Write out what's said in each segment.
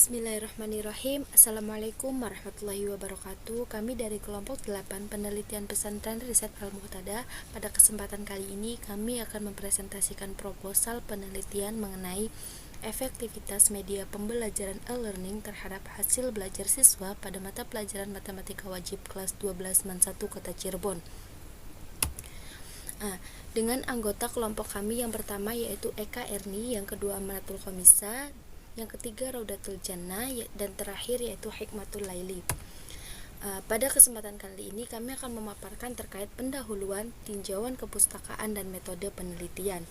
Bismillahirrahmanirrahim. Assalamualaikum warahmatullahi wabarakatuh. Kami dari kelompok 8 penelitian pesantren riset Al-Muqtada. Pada kesempatan kali ini kami akan mempresentasikan proposal penelitian mengenai efektivitas media pembelajaran e-learning terhadap hasil belajar siswa pada mata pelajaran matematika wajib kelas 12 MAN 1 Kota Cirebon. Dengan anggota kelompok kami yang pertama yaitu Eka Erni, yang kedua Amanatul Khomisa, yang ketiga Raudatul Jannah, dan terakhir yaitu Hikmatul Laili. Pada kesempatan kali ini kami akan memaparkan terkait pendahuluan, tinjauan kepustakaan, dan metode penelitian.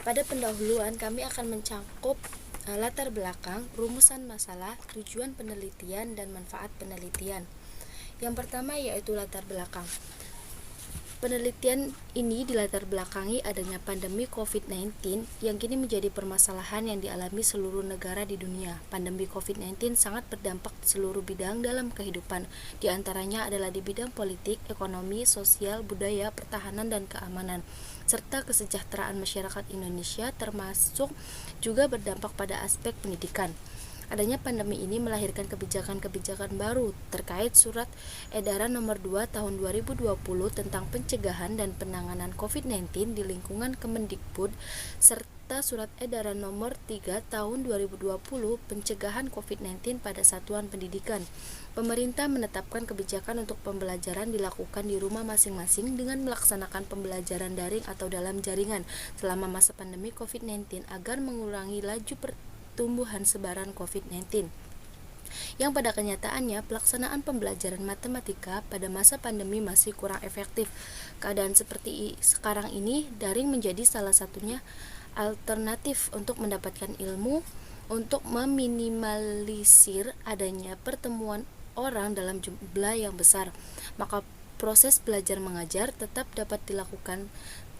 Pada pendahuluan kami akan mencakup latar belakang, rumusan masalah, tujuan penelitian, dan manfaat penelitian. Yang pertama yaitu latar belakang. Penelitian ini dilatar belakangi adanya pandemi COVID-19 yang kini menjadi permasalahan yang dialami seluruh negara di dunia. Pandemi COVID-19 sangat berdampak di seluruh bidang dalam kehidupan, di antaranya adalah di bidang politik, ekonomi, sosial, budaya, pertahanan, dan keamanan, serta kesejahteraan masyarakat Indonesia, termasuk juga berdampak pada aspek pendidikan. Adanya pandemi ini melahirkan kebijakan-kebijakan baru terkait Surat Edaran Nomor 2 Tahun 2020 tentang pencegahan dan penanganan COVID-19 di lingkungan Kemendikbud, serta Surat Edaran Nomor 3 Tahun 2020 pencegahan COVID-19 pada satuan pendidikan. Pemerintah menetapkan kebijakan untuk pembelajaran dilakukan di rumah masing-masing dengan melaksanakan pembelajaran daring atau dalam jaringan selama masa pandemi COVID-19 agar mengurangi laju pertumbuhan sebaran COVID-19. Yang pada kenyataannya pelaksanaan pembelajaran matematika pada masa pandemi masih kurang efektif. Keadaan seperti sekarang ini, daring menjadi salah satunya alternatif untuk mendapatkan ilmu, untuk meminimalisir adanya pertemuan orang dalam jumlah yang besar. Maka proses belajar mengajar tetap dapat dilakukan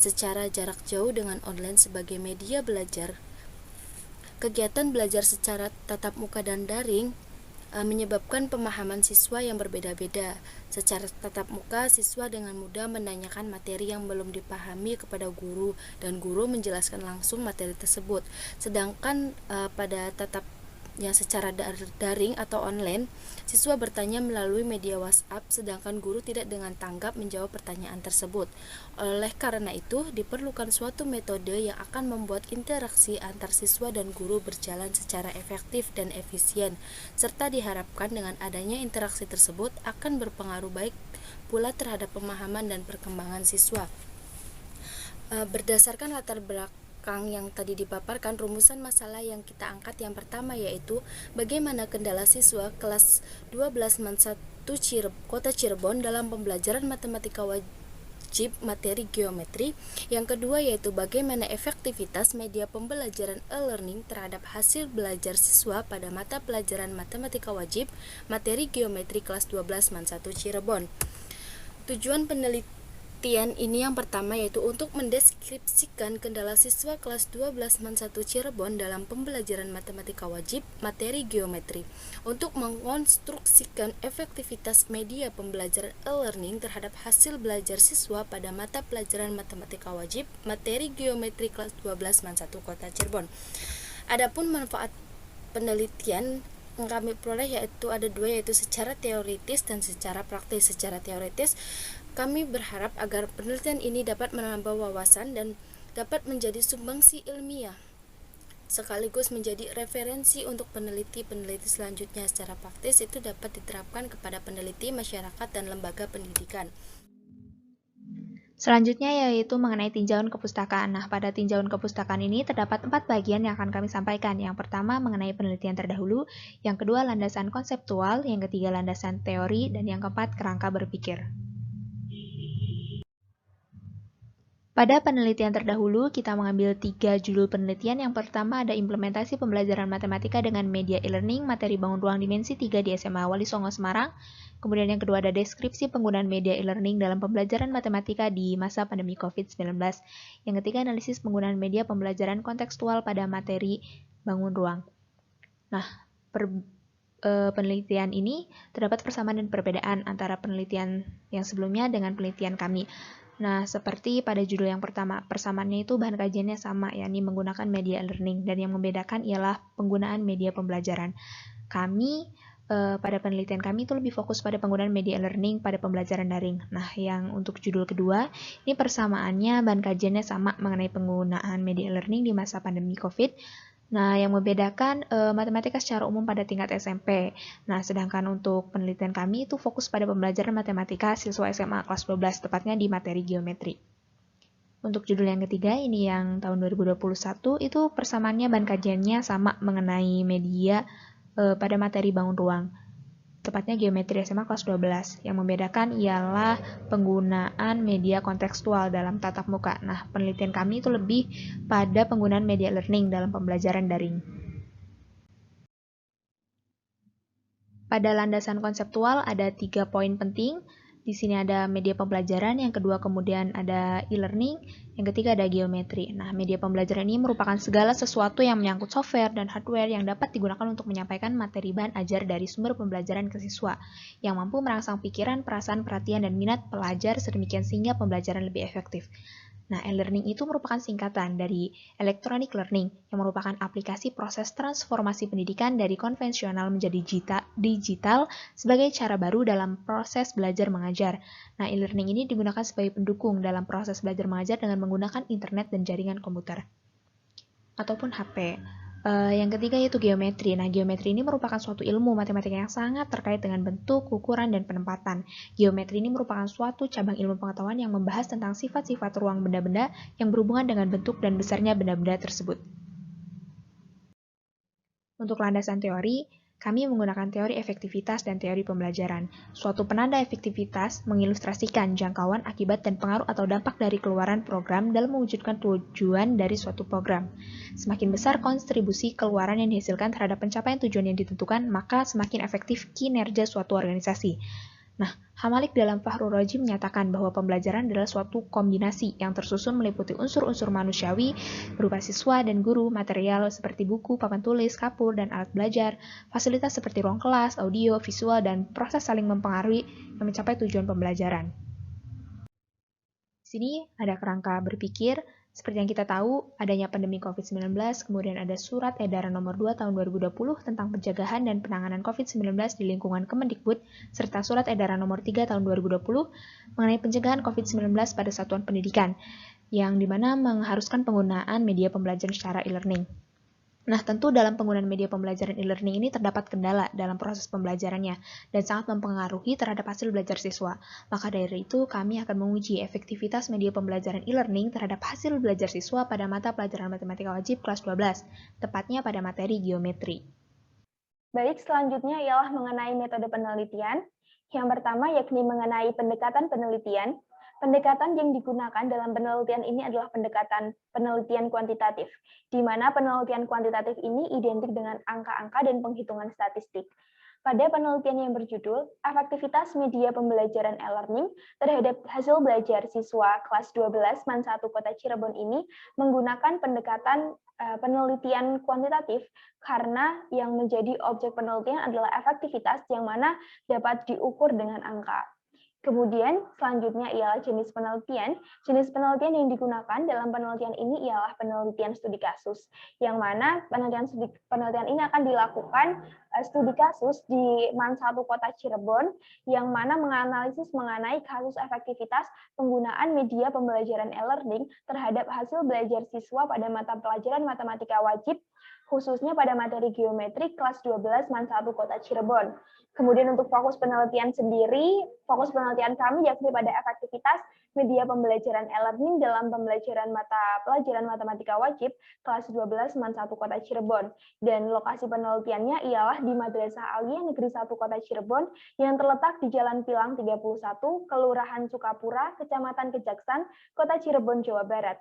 secara jarak jauh dengan online sebagai media belajar. Kegiatan belajar secara tatap muka dan daring menyebabkan pemahaman siswa yang berbeda-beda. Secara tatap muka, siswa dengan mudah menanyakan materi yang belum dipahami kepada guru, dan guru menjelaskan langsung materi tersebut. Sedangkan pada yang secara daring atau online, siswa bertanya melalui media WhatsApp, sedangkan guru tidak dengan tanggap menjawab pertanyaan tersebut. Oleh karena itu, diperlukan suatu metode yang akan membuat interaksi antar siswa dan guru berjalan secara efektif dan efisien, serta diharapkan dengan adanya interaksi tersebut akan berpengaruh baik pula terhadap pemahaman dan perkembangan siswa. Berdasarkan latar belakang yang tadi dipaparkan, rumusan masalah yang kita angkat yang pertama yaitu bagaimana kendala siswa kelas 12 MAN 1 Kota Cirebon dalam pembelajaran matematika wajib materi geometri. Yang kedua yaitu bagaimana efektivitas media pembelajaran e-learning terhadap hasil belajar siswa pada mata pelajaran matematika wajib materi geometri kelas 12 MAN 1 Cirebon. Tujuan penelitian ini yang pertama yaitu untuk mendeskripsikan kendala siswa kelas 12 MAN 1 Cirebon dalam pembelajaran matematika wajib materi geometri, untuk mengonstruksikan efektivitas media pembelajaran e-learning terhadap hasil belajar siswa pada mata pelajaran matematika wajib materi geometri kelas 12 MAN 1 Kota Cirebon. Adapun manfaat penelitian yang kami peroleh yaitu ada dua, yaitu secara teoritis dan secara praktis. Secara teoritis, kami berharap agar penelitian ini dapat menambah wawasan dan dapat menjadi sumbangsi ilmiah, sekaligus menjadi referensi untuk peneliti-peneliti selanjutnya. Secara praktis itu dapat diterapkan kepada peneliti, masyarakat, dan lembaga pendidikan. Selanjutnya yaitu mengenai tinjauan kepustakaan. Nah, pada tinjauan kepustakaan ini terdapat 4 bagian yang akan kami sampaikan. Yang pertama mengenai penelitian terdahulu, yang kedua landasan konseptual, yang ketiga landasan teori, dan yang keempat kerangka berpikir. Pada penelitian terdahulu, kita mengambil 3 judul penelitian. Yang pertama ada implementasi pembelajaran matematika dengan media e-learning, materi bangun ruang dimensi 3 di SMA Wali Songo Semarang. Kemudian yang kedua ada deskripsi penggunaan media e-learning dalam pembelajaran matematika di masa pandemi COVID-19. Yang ketiga analisis penggunaan media pembelajaran kontekstual pada materi bangun ruang. Nah, penelitian ini terdapat persamaan dan perbedaan antara penelitian yang sebelumnya dengan penelitian kami. Nah, seperti pada judul yang pertama, persamaannya itu bahan kajiannya sama, yakni menggunakan media learning, dan yang membedakan ialah penggunaan media pembelajaran. Pada penelitian kami itu lebih fokus pada penggunaan media learning pada pembelajaran daring. Nah, yang untuk judul kedua, ini persamaannya bahan kajiannya sama mengenai penggunaan media learning di masa pandemi COVID. Nah, yang membedakan matematika secara umum pada tingkat SMP. Nah, sedangkan untuk penelitian kami itu fokus pada pembelajaran matematika siswa SMA kelas 12, tepatnya di materi geometri. Untuk judul yang ketiga, ini yang tahun 2021, itu persamaannya bahan kajiannya sama mengenai media pada materi bangun ruang, tepatnya geometri SMA kelas 12. Yang membedakan ialah penggunaan media kontekstual dalam tatap muka. Nah, penelitian kami itu lebih pada penggunaan media learning dalam pembelajaran daring. Pada landasan konseptual ada 3 poin penting. Di sini ada media pembelajaran, yang kedua kemudian ada e-learning, yang ketiga ada geometri. Nah, media pembelajaran ini merupakan segala sesuatu yang menyangkut software dan hardware yang dapat digunakan untuk menyampaikan materi bahan ajar dari sumber pembelajaran ke siswa, yang mampu merangsang pikiran, perasaan, perhatian, dan minat pelajar sedemikian sehingga pembelajaran lebih efektif. Nah, e-learning itu merupakan singkatan dari electronic learning, yang merupakan aplikasi proses transformasi pendidikan dari konvensional menjadi digital sebagai cara baru dalam proses belajar mengajar. Nah, e-learning ini digunakan sebagai pendukung dalam proses belajar mengajar dengan menggunakan internet dan jaringan komputer ataupun HP. Yang ketiga yaitu geometri. Nah, geometri ini merupakan suatu ilmu matematika yang sangat terkait dengan bentuk, ukuran, dan penempatan. Geometri ini merupakan suatu cabang ilmu pengetahuan yang membahas tentang sifat-sifat ruang benda-benda yang berhubungan dengan bentuk dan besarnya benda-benda tersebut. Untuk landasan teori, kami menggunakan teori efektivitas dan teori pembelajaran. Suatu penanda efektivitas mengilustrasikan jangkauan, akibat, dan pengaruh atau dampak dari keluaran program dalam mewujudkan tujuan dari suatu program. Semakin besar kontribusi keluaran yang dihasilkan terhadap pencapaian tujuan yang ditentukan, maka semakin efektif kinerja suatu organisasi. Nah, Hamalik dalam Fahrul Raji menyatakan bahwa pembelajaran adalah suatu kombinasi yang tersusun meliputi unsur-unsur manusiawi berupa siswa dan guru, material seperti buku, papan tulis, kapur, dan alat belajar, fasilitas seperti ruang kelas, audio, visual, dan proses saling mempengaruhi yang mencapai tujuan pembelajaran. Di sini ada kerangka berpikir. Seperti yang kita tahu, adanya pandemi COVID-19, kemudian ada surat edaran nomor 2 tahun 2020 tentang pencegahan dan penanganan COVID-19 di lingkungan Kemendikbud, serta surat edaran nomor 3 tahun 2020 mengenai pencegahan COVID-19 pada satuan pendidikan, yang dimana mengharuskan penggunaan media pembelajaran secara e-learning. Nah, tentu dalam penggunaan media pembelajaran e-learning ini terdapat kendala dalam proses pembelajarannya dan sangat mempengaruhi terhadap hasil belajar siswa. Maka dari itu, kami akan menguji efektivitas media pembelajaran e-learning terhadap hasil belajar siswa pada mata pelajaran matematika wajib kelas 12, tepatnya pada materi geometri. Baik, selanjutnya ialah mengenai metode penelitian. Yang pertama yakni mengenai pendekatan penelitian. Pendekatan yang digunakan dalam penelitian ini adalah pendekatan penelitian kuantitatif, di mana penelitian kuantitatif ini identik dengan angka-angka dan penghitungan statistik. Pada penelitian yang berjudul Efektivitas Media Pembelajaran e-Learning terhadap hasil belajar siswa kelas 12 MAN 1 Kota Cirebon ini menggunakan pendekatan penelitian kuantitatif karena yang menjadi objek penelitian adalah efektivitas yang mana dapat diukur dengan angka. Kemudian selanjutnya ialah jenis penelitian. Jenis penelitian yang digunakan dalam penelitian ini ialah penelitian studi kasus, yang mana penelitian ini akan dilakukan studi kasus di MAN 1 Kota Cirebon, yang mana menganalisis mengenai kasus efektivitas penggunaan media pembelajaran e-learning terhadap hasil belajar siswa pada mata pelajaran matematika wajib, khususnya pada materi geometri kelas 12 MAN 1 Kota Cirebon. Kemudian untuk fokus penelitian sendiri, fokus penelitian kami yakni pada efektivitas media pembelajaran e-learning dalam pembelajaran mata pelajaran matematika wajib kelas 12 MAN 1 Kota Cirebon. Dan lokasi penelitiannya ialah di Madrasah Aliyah Negeri 1 Kota Cirebon yang terletak di Jalan Pilang 31, Kelurahan Sukapura, Kecamatan Kejaksan, Kota Cirebon, Jawa Barat.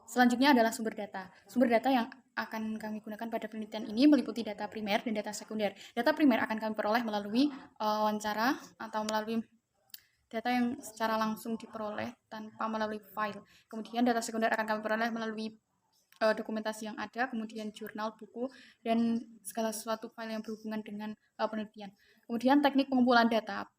Selanjutnya adalah sumber data. Sumber data yang akan kami gunakan pada penelitian ini meliputi data primer dan data sekunder. Data primer akan kami peroleh melalui wawancara atau melalui data yang secara langsung diperoleh tanpa melalui file. Kemudian data sekunder akan kami peroleh melalui dokumentasi yang ada, kemudian jurnal, buku, dan segala sesuatu file yang berhubungan dengan penelitian. Kemudian teknik pengumpulan data.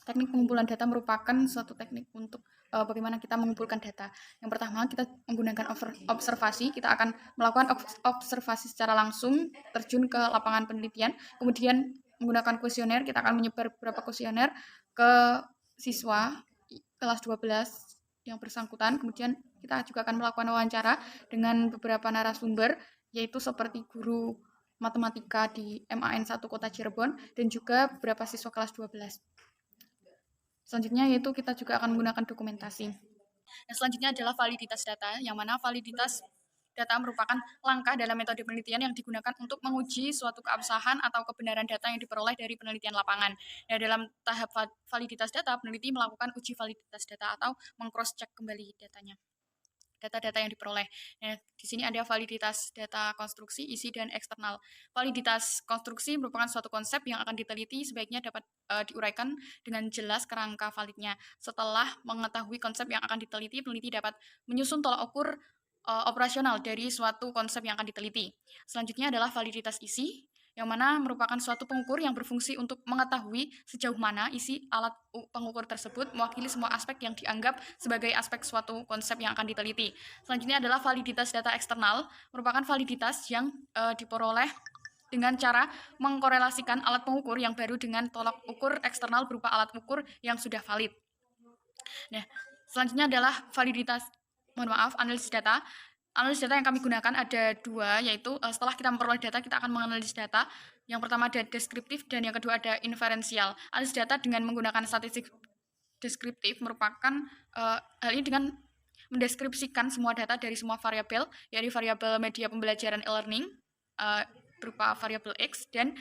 Teknik pengumpulan data merupakan suatu teknik untuk bagaimana kita mengumpulkan data. Yang pertama, kita menggunakan observasi. Kita akan melakukan observasi secara langsung, terjun ke lapangan penelitian. Kemudian menggunakan kuesioner, kita akan menyebar beberapa kuesioner ke siswa kelas 12 yang bersangkutan. Kemudian kita juga akan melakukan wawancara dengan beberapa narasumber, yaitu seperti guru matematika di MAN 1 Kota Cirebon dan juga beberapa siswa kelas 12. Selanjutnya yaitu kita juga akan menggunakan dokumentasi. Nah, selanjutnya adalah validitas data, yang mana validitas data merupakan langkah dalam metode penelitian yang digunakan untuk menguji suatu keabsahan atau kebenaran data yang diperoleh dari penelitian lapangan. Nah, dalam tahap validitas data, peneliti melakukan uji validitas data atau meng-cross-check kembali data-data yang diperoleh. Nah, di sini ada validitas data konstruksi, isi, dan eksternal. Validitas konstruksi merupakan suatu konsep yang akan diteliti, sebaiknya dapat diuraikan dengan jelas kerangka validnya. Setelah mengetahui konsep yang akan diteliti, peneliti dapat menyusun tolak ukur operasional dari suatu konsep yang akan diteliti. Selanjutnya adalah validitas isi, yang mana merupakan suatu pengukur yang berfungsi untuk mengetahui sejauh mana isi alat pengukur tersebut mewakili semua aspek yang dianggap sebagai aspek suatu konsep yang akan diteliti. Selanjutnya adalah validitas data eksternal, merupakan validitas yang diperoleh dengan cara mengkorelasikan alat pengukur yang baru dengan tolak ukur eksternal berupa alat ukur yang sudah valid. Nah, selanjutnya adalah analisis data. Analisis data yang kami gunakan ada dua, yaitu setelah kita memperoleh data, kita akan menganalisis data. Yang pertama ada deskriptif dan yang kedua ada inferensial. Analisis data dengan menggunakan statistik deskriptif merupakan hal ini dengan mendeskripsikan semua data dari semua variabel, yaitu variabel media pembelajaran e-learning berupa variabel X dan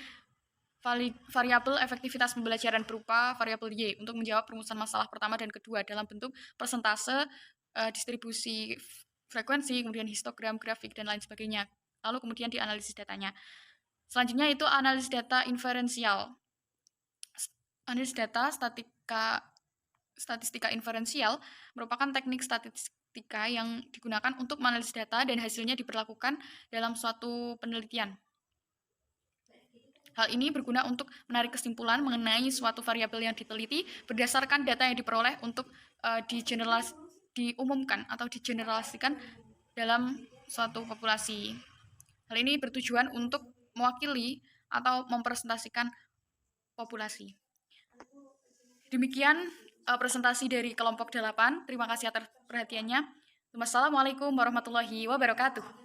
variabel efektivitas pembelajaran berupa variabel Y untuk menjawab perumusan masalah pertama dan kedua dalam bentuk persentase, distribusi frekuensi, kemudian histogram, grafik, dan lain sebagainya. Lalu kemudian dianalisis datanya. Selanjutnya itu analisis data inferensial. Analisis data statistika inferensial merupakan teknik statistika yang digunakan untuk menganalisis data dan hasilnya diberlakukan dalam suatu penelitian. Hal ini berguna untuk menarik kesimpulan mengenai suatu variabel yang diteliti berdasarkan data yang diperoleh untuk diumumkan atau digeneralisasikan dalam suatu populasi. Hal ini bertujuan untuk mewakili atau mempresentasikan populasi. Demikian presentasi dari kelompok 8. Terima kasih atas perhatiannya. Wassalamualaikum warahmatullahi wabarakatuh.